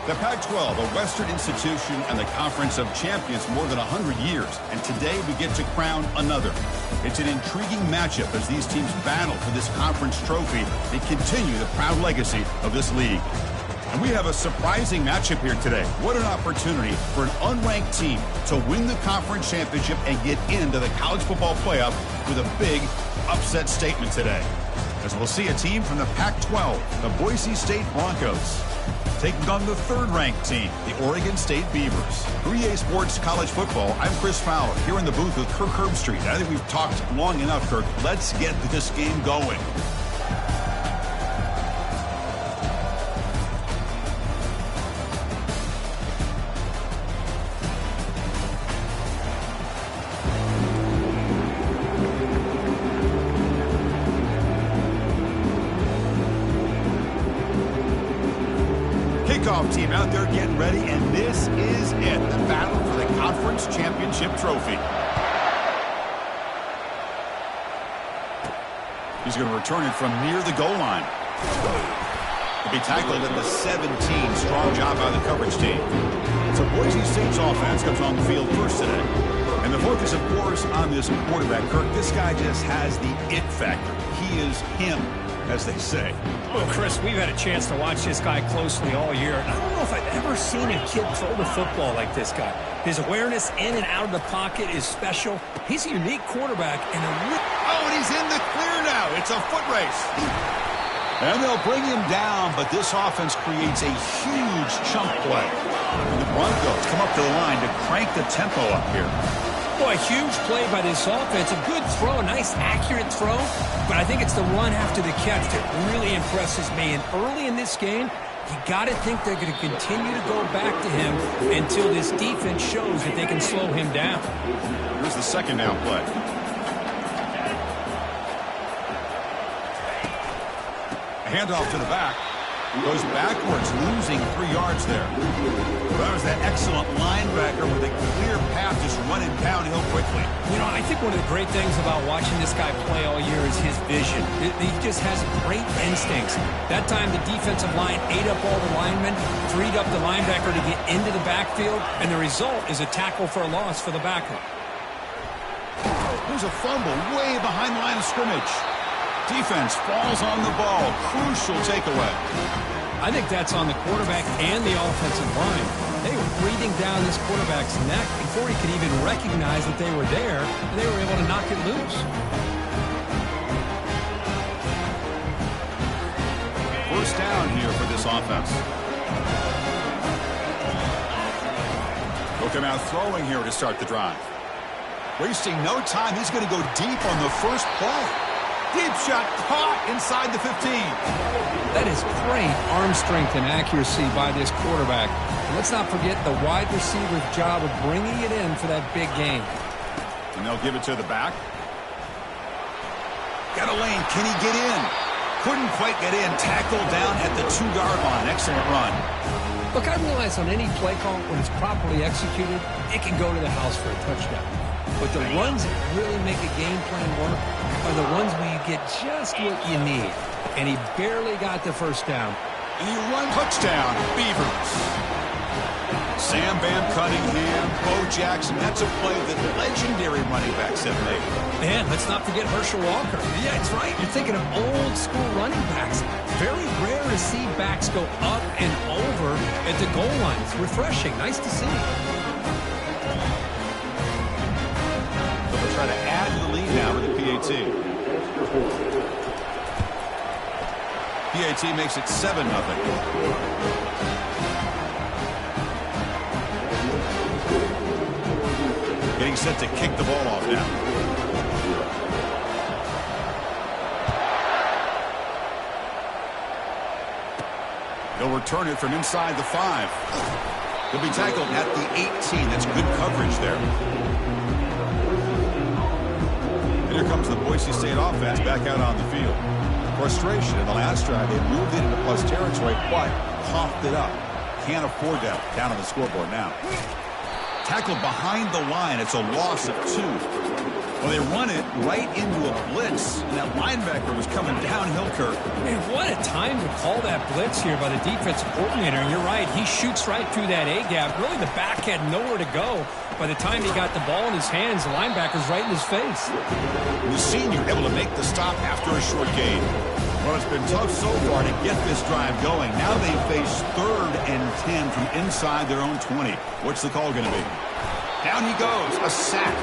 The Pac-12, a Western institution and the Conference of Champions more than 100 years. And today we get to crown another. It's an intriguing matchup as these teams battle for this conference trophy and continue the proud legacy of this league. And we have a surprising matchup here today. What an opportunity for an unranked team to win the conference championship and get into the college football playoff with a big upset statement today. As we'll see a team from the Pac-12, the Boise State Broncos, taking on the third-ranked team, the Oregon State Beavers. 3A Sports College Football, I'm Chris Fowler, here in the booth with Kirk Herbstreit. I think we've talked long enough, Kirk. Let's get this game going. Kickoff team out there getting ready, and this is it, the battle for the conference championship trophy. He's going to return it from near the goal line. He'll be tackled at the 17. Strong job by the coverage team. So Boise State's offense comes on the field first today. And the focus, of course, on this quarterback. Kirk, this guy just has the it factor. He is him, as they say. Well, Chris, we've had a chance to watch this guy closely all year. I don't know if I've ever seen a kid throw the football like this guy. His awareness in and out of the pocket is special. He's a unique quarterback. And and he's in the clear now. It's a foot race. And they'll bring him down, but this offense creates a huge chunk play. And the Broncos come up to the line to crank the tempo up here. Boy, a huge play by this offense. A good throw, a nice accurate throw. But I think it's the run after the catch that really impresses me. And early in this game, you got to think they're going to continue to go back to him until this defense shows that they can slow him down. Here's the second down play. A handoff to the back. Goes backwards, losing 3 yards there. That was that excellent linebacker with a clear path just running downhill quickly. You know, I think one of the great things about watching this guy play all year is his vision. He just has great instincts. That time the defensive line ate up all the linemen, freed up the linebacker to get into the backfield, and the result is a tackle for a loss for the backer. There's a fumble way behind the line of scrimmage. Defense falls on the ball. Crucial takeaway. I think that's on the quarterback and the offensive line. They were breathing down this quarterback's neck before he could even recognize that they were there, and they were able to knock it loose. First down here for this offense. He'll come out throwing here to start the drive. Wasting no time. He's going to go deep on the first play. Deep shot caught inside the 15. That is great arm strength and accuracy by this quarterback. And let's not forget the wide receiver's job of bringing it in for that big game. And they'll give it to the back. Got a lane. Can he get in? Couldn't quite get in. Tackled down at the 2-yard line. Excellent run. Look, I realize on any play call, when it's properly executed, it can go to the house for a touchdown. But the runs that really make a game plan work are the ones where you get just what you need. And he barely got the first down. And he runs touchdown, Beavers. Sam Bam Cunningham, Bo Jackson. That's a play that legendary running backs have made. Man, let's not forget Herschel Walker. Yeah, it's right. You're thinking of old school running backs. Very rare to see backs go up and over at the goal line. It's refreshing. Nice to see. Try to add to the lead now with the PAT. PAT makes it 7-0. Getting set to kick the ball off now. He'll return it from inside the 5. He'll be tackled at the 18. That's good coverage there. And here comes the Boise State offense back out on the field. Frustration in the last drive. They moved it into plus territory, but coughed it up. Can't afford that down on the scoreboard now. Tackled behind the line. It's a loss of 2. Well, they run it right into a blitz, and that linebacker was coming downhill, Kirk. Man, what a time to call that blitz here by the defensive coordinator. And you're right, he shoots right through that A-gap. Really, the back had nowhere to go. By the time he got the ball in his hands, the linebacker's right in his face. The senior able to make the stop after a short gain. Well, it's been tough so far to get this drive going. Now they face 3rd and 10 from inside their own 20. What's the call going to be? Down he goes, a sack.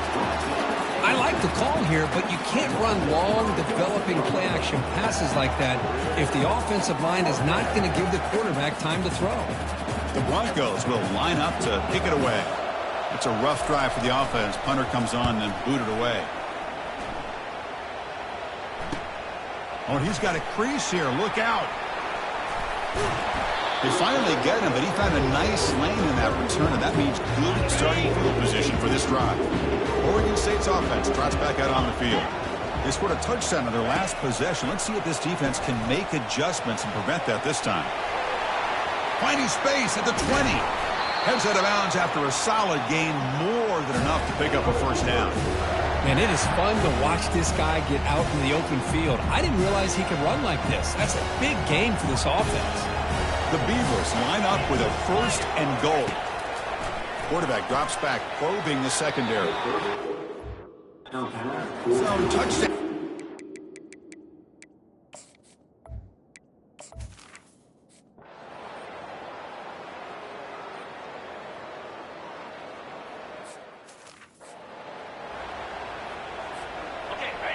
I like the call here, but you can't run long, developing play-action passes like that if the offensive line is not going to give the quarterback time to throw. The Broncos will line up to kick it away. It's a rough drive for the offense. Punter comes on and booted away. Oh, he's got a crease here. Look out. They finally get him, but he found a nice lane in that return, and that means good starting field position for this drive. Oregon State's offense trots back out on the field. They scored a touchdown in their last possession. Let's see if this defense can make adjustments and prevent that this time. Finding space at the 20. Heads out of bounds after a solid gain, more than enough to pick up a first down. Man, it is fun to watch this guy get out in the open field. I didn't realize he could run like this. That's a big gain for this offense. The Beavers line up with a 1st and goal. Quarterback drops back, probing the secondary. So, touchdown.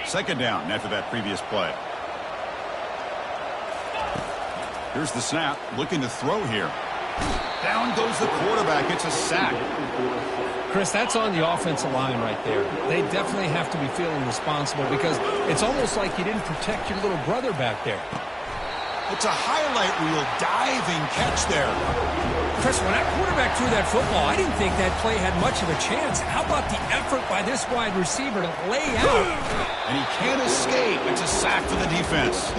Second down after that previous play. Here's the snap, looking to throw here. Down goes the quarterback. It's a sack. Chris, that's on the offensive line right there. They definitely have to be feeling responsible because it's almost like you didn't protect your little brother back there. It's a highlight reel diving catch there. Chris, when that quarterback threw that football, I didn't think that play had much of a chance. How about the effort by this wide receiver to lay out? And he can't escape. It's a sack for the defense.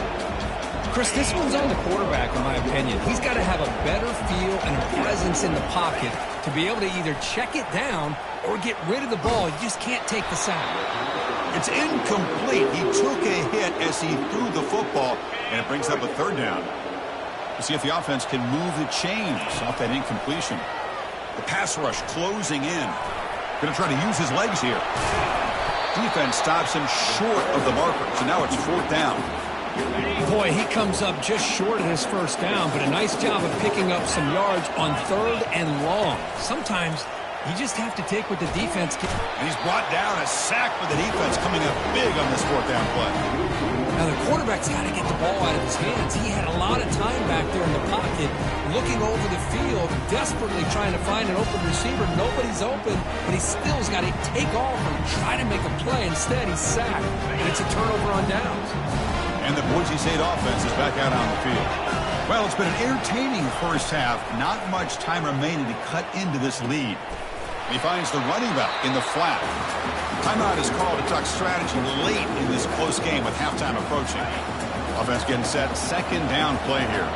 Chris, this one's on the quarterback, in my opinion. He's got to have a better feel and a presence in the pocket to be able to either check it down or get rid of the ball. You just can't take the sack. It's incomplete. He took a hit as he threw the football, and it brings up a 3rd down. We'll see if the offense can move the chains off that incompletion. The pass rush closing in. Going to try to use his legs here. Defense stops him short of the marker, so now it's 4th down. Boy, he comes up just short of his 1st down, but a nice job of picking up some yards on 3rd and long. Sometimes you just have to take what the defense can. And he's brought down, a sack for the defense coming up big on this 4th down play. Now the quarterback's got to get the ball out of his hands. He had a lot of time back there in the pocket, looking over the field, desperately trying to find an open receiver. Nobody's open, but he still's got to take off and try to make a play. Instead, he's sacked, and it's a turnover on downs. And the Boise State offense is back out on the field. Well, it's been an entertaining first half. Not much time remaining to cut into this lead. He finds the running back in the flat. Timeout is called to talk strategy late in this close game with halftime approaching. Offense getting set. 2nd down play here.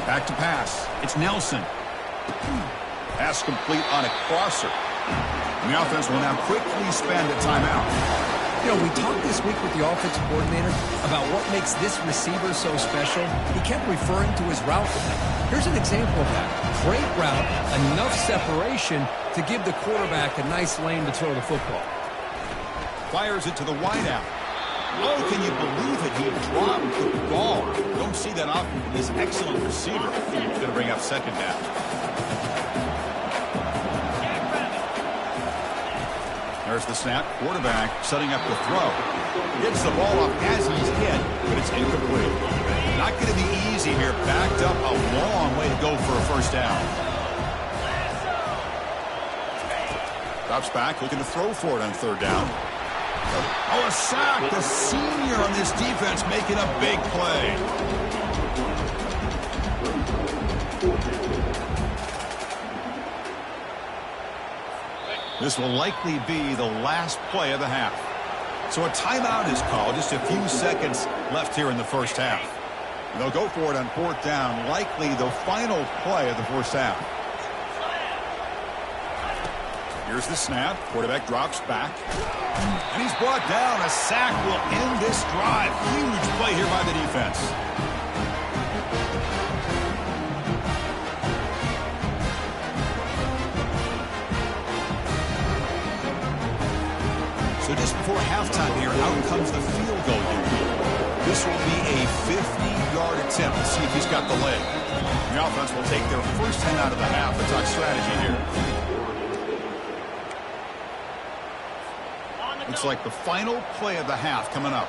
Back to pass. It's Nelson. Pass complete on a crosser. And the offense will now quickly spend a timeout. You know, we talked this week with the offensive coordinator about what makes this receiver so special. He kept referring to his route running. Here's an example of that. Great route, enough separation to give the quarterback a nice lane to throw the football. Fires it to the wideout. Oh, can you believe it? He dropped the ball. Don't see that often from this excellent receiver. He's going to bring up 2nd down. There's the snap. Quarterback setting up the throw. Gets the ball up as he's hit, but it's incomplete. Not going to be easy here. Backed up a long way to go for a 1st down. Drops back, looking to throw for it on 3rd down. Oh, a sack. The senior on this defense making a big play. This will likely be the last play of the half. So a timeout is called. Just a few seconds left here in the first half. And they'll go for it on 4th down. Likely the final play of the first half. Here's the snap. Quarterback drops back. And he's brought down. A sack will end this drive. Huge play here by the defense. So just before halftime here, out comes the field goal unit. This will be a 50-yard attempt. Let's see if he's got the leg. The offense will take their first 10 out of the half. It's our strategy here. Looks like the final play of the half coming up.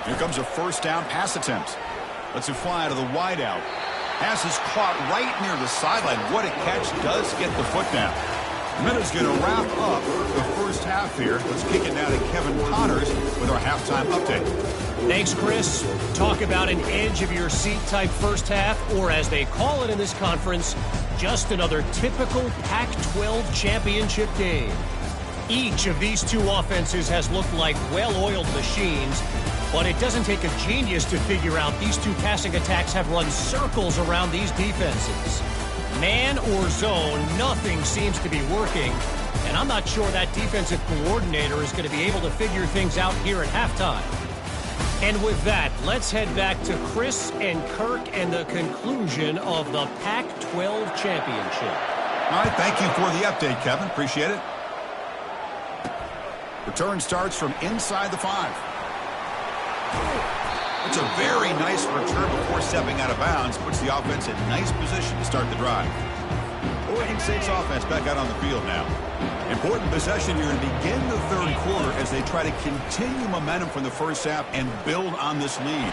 Here comes a first down pass attempt. Lets it fly out of the wideout. Pass is caught right near the sideline. What a catch. Does get the foot down. Minute's going to wrap up the first half here. Let's kick it now to Kevin Connors with our halftime update. Thanks, Chris. Talk about an edge-of-your-seat type first half, or as they call it in this conference, just another typical Pac-12 championship game. Each of these two offenses has looked like well-oiled machines, but it doesn't take a genius to figure out these two passing attacks have run circles around these defenses. Man or zone, nothing seems to be working, and I'm not sure that defensive coordinator is going to be able to figure things out here at halftime. And with that, let's head back to Chris and Kirk and the conclusion of the Pac-12 championship. All right, thank you for the update, Kevin. Appreciate it. Return starts from inside the 5. It's a very nice return before stepping out of bounds. Puts the offense in nice position to start the drive. Oregon State's offense back out on the field now. Important possession here to begin the third quarter as they try to continue momentum from the first half and build on this lead.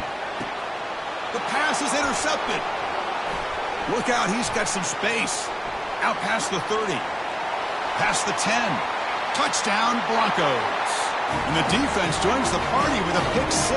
The pass is intercepted. Look out, he's got some space. Out past the 30. Past the 10. Touchdown, Broncos. And the defense joins the party with a pick 6.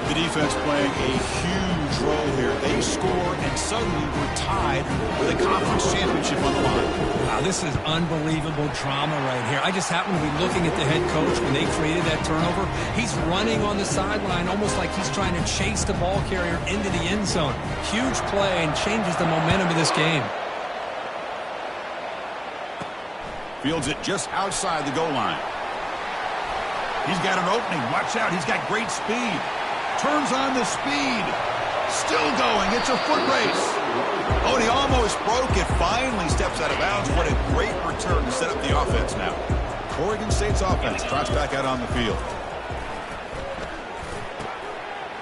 The defense playing a huge role here. They score and suddenly we're tied with a conference championship on the line. Wow, this is unbelievable drama right here. I just happen to be looking at the head coach when they created that turnover. He's running on the sideline almost like he's trying to chase the ball carrier into the end zone. Huge play and changes the momentum of this game. Fields it just outside the goal line. He's got an opening. Watch out. He's got great speed. Turns on the speed. Still going. It's a foot race. Oh, and he almost broke it. Finally steps out of bounds. What a great return to set up the offense now. Oregon State's offense trots back out on the field.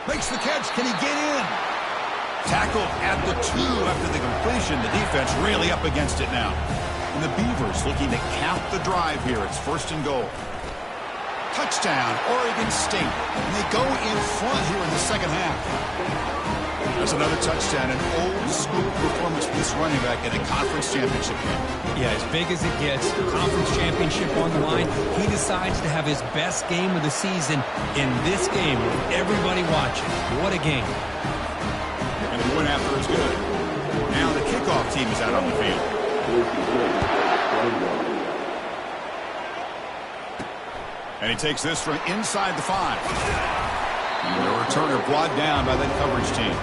Makes the catch. Can he get in? Tackled at the 2 after the completion. The defense really up against it now. And the Beavers looking to cap the drive here. It's first and goal. Touchdown, Oregon State. And they go in front here in the second half. That's another touchdown, an old-school performance for this running back in a conference championship game. Yeah, as big as it gets, conference championship on the line, he decides to have his best game of the season in this game with everybody watching. What a game. And the win after is good. Now the kickoff team is out on the field. And he takes this from inside the 5. And the returner brought down by that coverage team.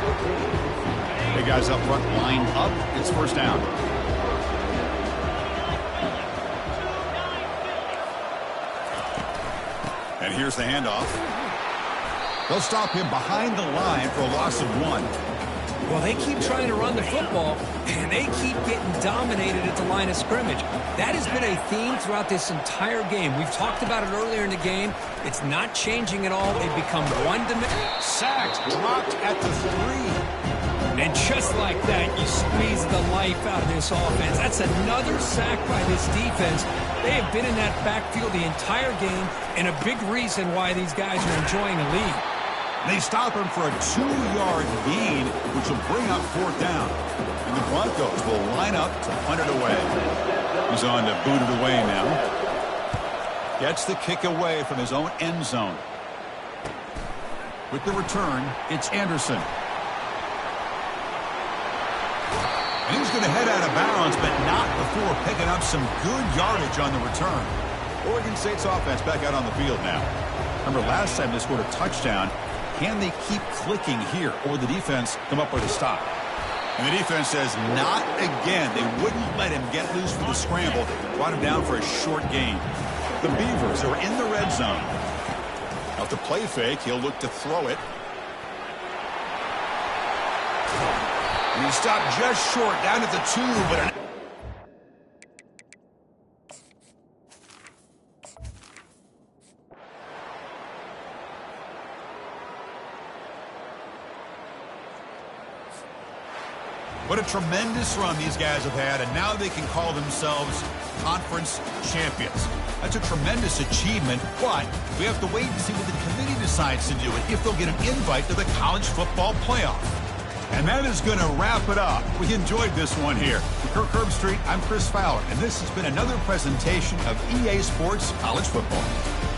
The guys up front lined up. It's first down. And here's the handoff. They'll stop him behind the line for a loss of 1. Well, they keep trying to run the football, and they keep getting dominated at the line of scrimmage. That has been a theme throughout this entire game. We've talked about it earlier in the game. It's not changing at all. They've become one-dimensional. Sacked, dropped at the 3. And just like that, you squeeze the life out of this offense. That's another sack by this defense. They have been in that backfield the entire game, and a big reason why these guys are enjoying the lead. They stop him for a 2-yard gain, which will bring up fourth down. And the Broncos will line up to punt it away. He's on to boot it away now. Gets the kick away from his own end zone. With the return, it's Anderson. And he's going to head out of bounds, but not before picking up some good yardage on the return. Oregon State's offense back out on the field now. Remember, last time they scored a touchdown. Can they keep clicking here, or the defense come up with a stop? And the defense says not again. They wouldn't wouldn't let him get loose for the scramble. Brought him down for a short gain. The Beavers are in the red zone. Out to play fake, he'll look to throw it. And he stopped just short, down at the 2, but an What a tremendous run these guys have had, and now they can call themselves conference champions. That's a tremendous achievement, but we have to wait and see what the committee decides to do and if they'll get an invite to the college football playoff. And that is going to wrap it up. We enjoyed this one here. For Kirk Herbstreit, I'm Chris Fowler, and this has been another presentation of EA Sports College Football.